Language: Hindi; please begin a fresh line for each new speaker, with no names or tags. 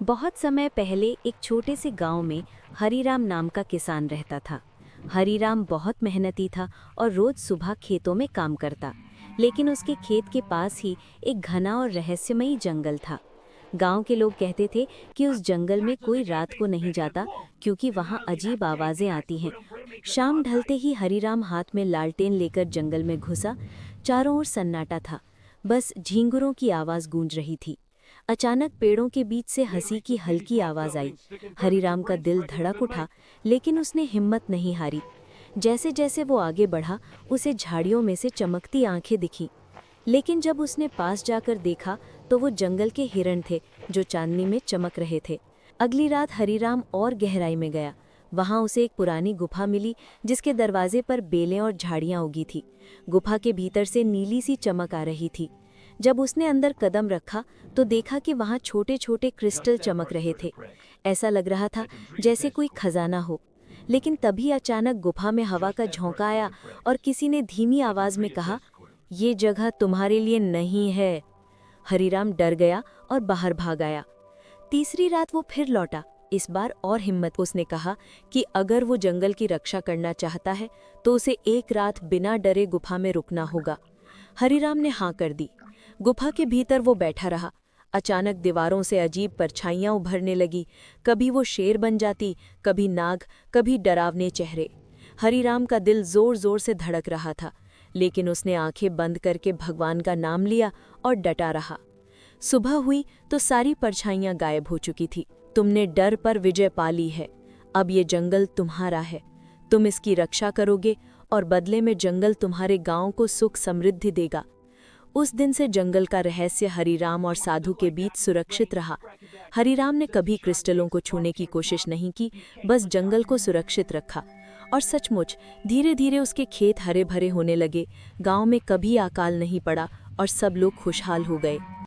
बहुत समय पहले एक छोटे से गांव में हरीराम नाम का किसान रहता था। हरीराम बहुत मेहनती था और रोज सुबह खेतों में काम करता। लेकिन उसके खेत के पास ही एक घना और रहस्यमयी जंगल था। गांव के लोग कहते थे कि उस जंगल में कोई रात को नहीं जाता, क्योंकि वहां अजीब आवाजें आती हैं। शाम ढलते ही हरीराम हाथ में लालटेन लेकर जंगल में घुसा। चारों ओर सन्नाटा था, बस झींगुरों की आवाज गूंज रही थी। अचानक पेड़ों के बीच से हंसी की हल्की आवाज आई। हरीराम का दिल धड़क उठा, लेकिन उसने हिम्मत नहीं हारी। जैसे जैसे वो आगे बढ़ा, उसे झाड़ियों में से चमकती आंखें दिखीं। लेकिन जब उसने पास जाकर देखा, तो वो जंगल के हिरण थे, जो चांदनी में चमक रहे थे। अगली रात हरीराम और गहराई में गया। वहां उसे एक पुरानी गुफा मिली, जिसके दरवाजे पर बेलें और झाड़ियां उगी थी। गुफा के भीतर से नीली सी चमक आ रही थी। जब उसने अंदर कदम रखा, तो देखा कि वहां छोटे छोटे क्रिस्टल चमक रहे थे। ऐसा लग रहा था जैसे कोई खजाना हो। लेकिन तभी अचानक गुफा में हवा का झोंका आया और किसी ने धीमी आवाज में कहा, ये जगह तुम्हारे लिए नहीं है। हरीराम डर गया और बाहर भाग आया। तीसरी रात वो फिर लौटा। इस बार और हिम्मत उसने कहा कि अगर वो जंगल की रक्षा करना चाहता है, तो उसे एक रात बिना डरे गुफा में रुकना होगा। हरीराम ने हाँ कर दी। गुफा के भीतर वो बैठा रहा। अचानक दीवारों से अजीब परछाइयां उभरने लगी। कभी वो शेर बन जाती, कभी नाग, कभी डरावने चेहरे। हरीराम का दिल जोर जोर से धड़क रहा था, लेकिन उसने आंखें बंद करके भगवान का नाम लिया और डटा रहा। सुबह हुई तो सारी परछाइयां गायब हो चुकी थी। तुमने डर पर विजय पा ली है। अब ये जंगल तुम्हारा है। तुम इसकी रक्षा करोगे और बदले में जंगल तुम्हारे गांव को सुख समृद्धि देगा। उस दिन से जंगल का रहस्य हरीराम और साधु के बीच सुरक्षित रहा। हरीराम ने कभी क्रिस्टलों को छूने की कोशिश नहीं की, बस जंगल को सुरक्षित रखा। और सचमुच धीरे धीरे उसके खेत हरे भरे होने लगे। गांव में कभी अकाल नहीं पड़ा और सब लोग खुशहाल हो गए।